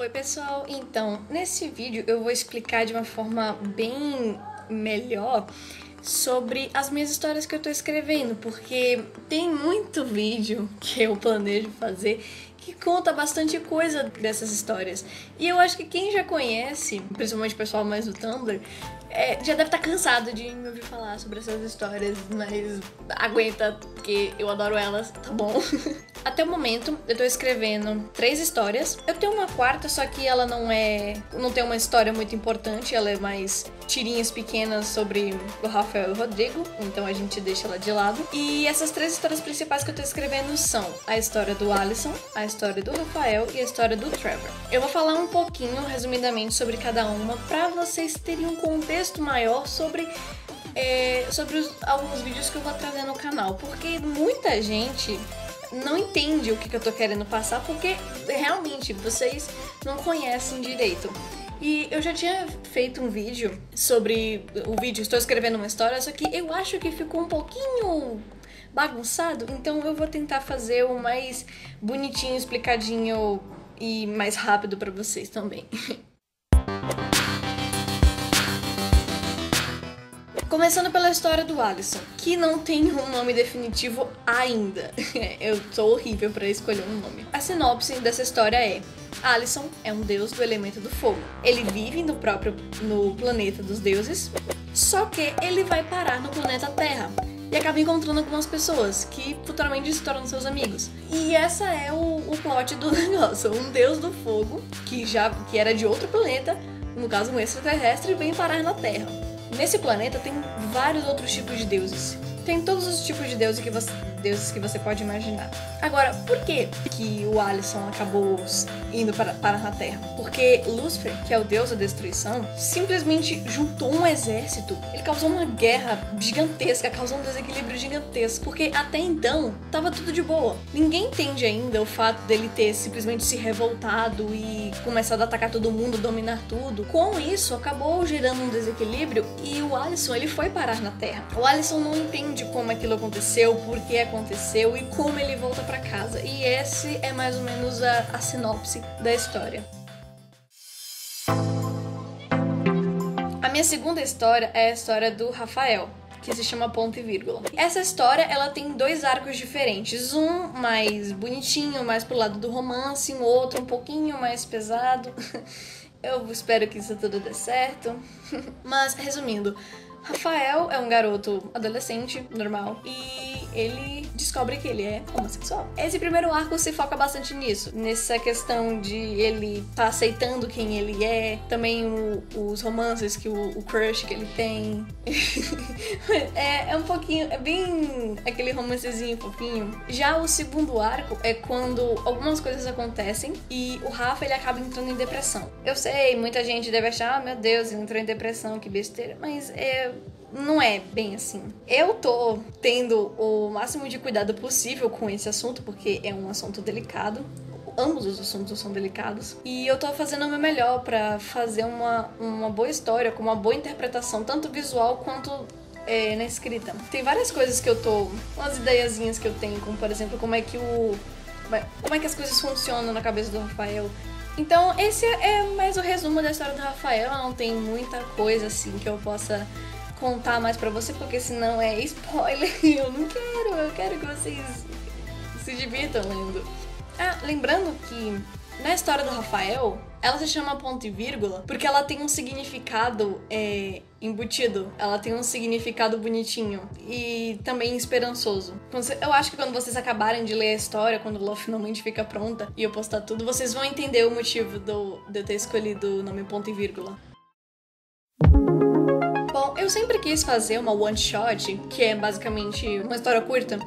Oi pessoal, então nesse vídeo eu vou explicar de uma forma bem melhor sobre as minhas histórias que eu tô escrevendo, porque tem muito vídeo que eu planejo fazer que conta bastante coisa dessas histórias. E eu acho que quem já conhece, principalmente o pessoal mais do Tumblr, já deve estar cansado de me ouvir falar sobre essas histórias, mas aguenta, porque eu adoro elas, tá bom? Até o momento, eu tô escrevendo 3 histórias. Eu tenho uma quarta, só que ela não tem uma história muito importante, ela é mais tirinhas pequenas sobre o Rafael e o Rodrigo, então a gente deixa ela de lado. E essas 3 histórias principais que eu tô escrevendo são a história do Alisson, a história do Rafael e a história do Trevor. Eu vou falar um pouquinho, resumidamente, sobre cada uma, pra vocês terem um contexto maior sobre alguns vídeos que eu vou trazer no canal, porque muita gente não entende o que eu tô querendo passar, porque realmente vocês não conhecem direito. E eu já tinha feito um vídeo sobre o vídeo Estou Escrevendo uma História, só que eu acho que ficou um pouquinho bagunçado, então eu vou tentar fazer o mais bonitinho, explicadinho e mais rápido pra vocês também. Começando pela história do Alisson, que não tem um nome definitivo ainda. Eu sou horrível pra escolher um nome. A sinopse dessa história é: Alisson é um deus do elemento do fogo. Ele vive no planeta dos deuses, só que ele vai parar no planeta Terra e acaba encontrando algumas pessoas que futuramente se tornam seus amigos. E essa é o plot do negócio. Um deus do fogo, que era de outro planeta, no caso um extraterrestre, vem parar na Terra. Nesse planeta tem vários outros tipos de deuses. Tem todos os tipos de deuses que você pode imaginar. Agora, por que o Alisson acabou indo para a Terra? Porque Lúcifer, que é o deus da destruição, simplesmente juntou um exército. Ele causou uma guerra gigantesca, causou um desequilíbrio gigantesco. Porque até então, tava tudo de boa. Ninguém entende ainda o fato dele ter simplesmente se revoltado e começado a atacar todo mundo, dominar tudo. Com isso, acabou gerando um desequilíbrio e o Alisson, ele foi parar na Terra. O Alisson não entende como aquilo aconteceu, por que aconteceu e como ele volta pra casa. E esse é mais ou menos a sinopse da história. A minha segunda história é a história do Rafael, que se chama Ponto e Vírgula. Essa história, ela tem 2 arcos diferentes. Um mais bonitinho, mais pro lado do romance, um outro um pouquinho mais pesado. Eu espero que isso tudo dê certo. Mas, resumindo, Rafael é um garoto adolescente, normal, e ele descobre que ele é homossexual. Esse primeiro arco se foca bastante nisso, nessa questão de ele tá aceitando quem ele é, também os romances que o crush que ele tem. É um pouquinho, é bem aquele romancezinho fofinho. Já o segundo arco é quando algumas coisas acontecem e o Rafa, ele acaba entrando em depressão. Eu sei, muita gente deve achar, meu Deus, ele entrou em depressão, que besteira, mas não é bem assim. Eu tô tendo o máximo de cuidado possível com esse assunto, porque é um assunto delicado. Ambos os assuntos são delicados. E eu tô fazendo o meu melhor pra fazer uma boa história, com uma boa interpretação, tanto visual quanto na escrita. Tem várias coisas que eu tô... umas ideiazinhas que eu tenho, como por exemplo, como é que as coisas funcionam na cabeça do Rafael. Então, esse é mais o resumo da história do Rafael. Não tem muita coisa assim que eu possa contar mais pra você, porque senão é spoiler e eu não quero. Eu quero que vocês se divirtam lendo. Lembrando que na história do Rafael, ela se chama Ponto e Vírgula porque ela tem um significado embutido. Ela tem um significado bonitinho e também esperançoso. Eu acho que quando vocês acabarem de ler a história, quando ela finalmente fica pronta e eu postar tudo, vocês vão entender o motivo de eu ter escolhido o nome Ponto e Vírgula. Bom, eu sempre quis fazer uma one shot, que é basicamente uma história curta,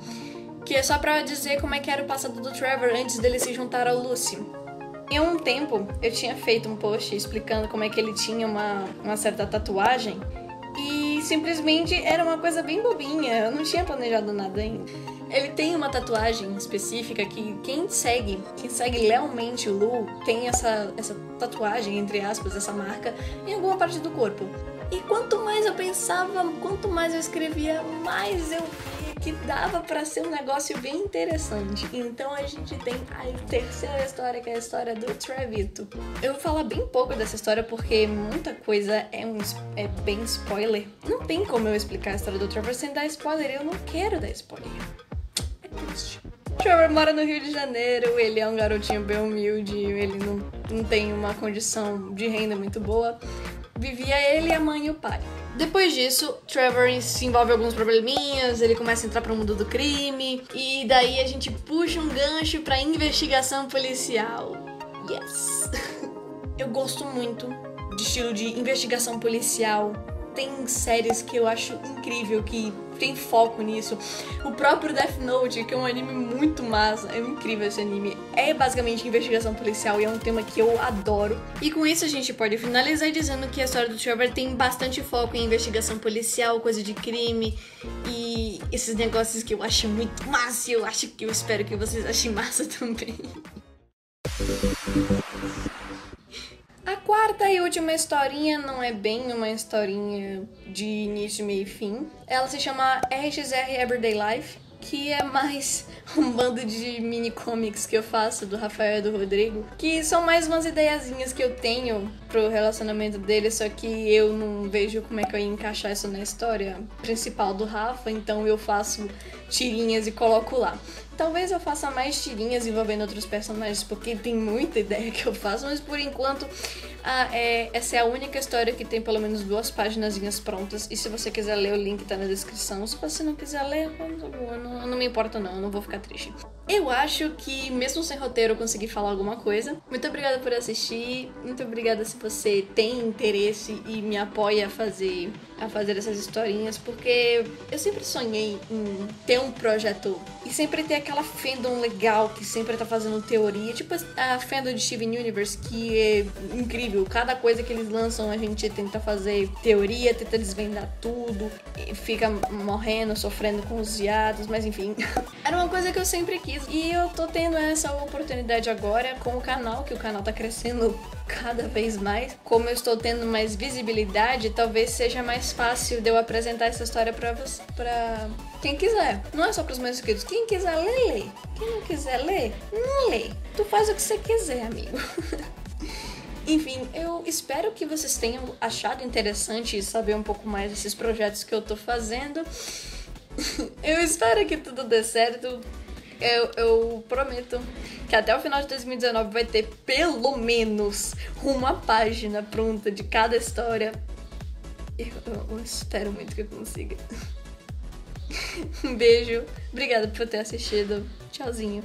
que é só pra dizer como é que era o passado do Trevor antes dele se juntar ao Lucy. Em um tempo, eu tinha feito um post explicando como é que ele tinha uma certa tatuagem e simplesmente era uma coisa bem bobinha, eu não tinha planejado nada ainda. Ele tem uma tatuagem específica que quem segue lealmente o Lu tem essa tatuagem, entre aspas, essa marca, em alguma parte do corpo. E quanto mais eu pensava, quanto mais eu escrevia, mais eu via que dava pra ser um negócio bem interessante. Então a gente tem a terceira história, que é a história do Trevito. Eu vou falar bem pouco dessa história porque muita coisa é bem spoiler. Não tem como eu explicar a história do Trevor sem dar spoiler, eu não quero dar spoiler. É triste. Trevor mora no Rio de Janeiro, ele é um garotinho bem humilde, ele não tem uma condição de renda muito boa. Vivia ele, a mãe e o pai. Depois disso, Trevor se envolve em alguns probleminhas, ele começa a entrar pro mundo do crime, e daí a gente puxa um gancho pra investigação policial. Yes! Eu gosto muito de estilo de investigação policial. Tem séries que eu acho incrível, que tem foco nisso. O próprio Death Note, que é um anime muito massa, é incrível esse anime. É basicamente investigação policial e é um tema que eu adoro. E com isso a gente pode finalizar dizendo que a história do Trevor tem bastante foco em investigação policial, coisa de crime e esses negócios que eu acho muito massa e eu espero que vocês achem massa também. A quarta e última historinha não é bem uma historinha de início, meio e fim. Ela se chama RXR Everyday Life, que é mais um bando de mini comics que eu faço do Rafael e do Rodrigo, que são mais umas ideiazinhas que eu tenho pro relacionamento deles, só que eu não vejo como é que eu ia encaixar isso na história principal do Rafa, então eu faço tirinhas e coloco lá. Talvez eu faça mais tirinhas envolvendo outros personagens, porque tem muita ideia que eu faço, mas por enquanto essa é a única história que tem pelo menos 2 páginazinhas prontas. E se você quiser ler, o link tá na descrição. Se você não quiser ler, não me importa não, eu não vou ficar triste. Eu acho que mesmo sem roteiro eu consegui falar alguma coisa. Muito obrigada por assistir, muito obrigada se você tem interesse e me apoia a fazer essas historinhas, porque eu sempre sonhei em ter um projeto e sempre ter aquela fandom legal que sempre tá fazendo teoria, tipo a fandom de Steven Universe, que é incrível. Cada coisa que eles lançam a gente tenta fazer teoria, tenta desvendar tudo, e fica morrendo, sofrendo com os viados, mas enfim. Era uma coisa que eu sempre quis e eu tô tendo essa oportunidade agora com o canal, que o canal tá crescendo cada vez mais. Como eu estou tendo mais visibilidade, talvez seja mais fácil de eu apresentar essa história pra quem quiser. Não é só pros meus inscritos. Quem quiser ler, lê. Quem não quiser ler, não lê. Tu faz o que você quiser, amigo. Enfim, eu espero que vocês tenham achado interessante saber um pouco mais desses projetos que eu tô fazendo. Eu espero que tudo dê certo. Eu prometo que até o final de 2019 vai ter pelo menos uma página pronta de cada história. Eu espero muito que eu consiga. Um beijo, obrigada por ter assistido. Tchauzinho.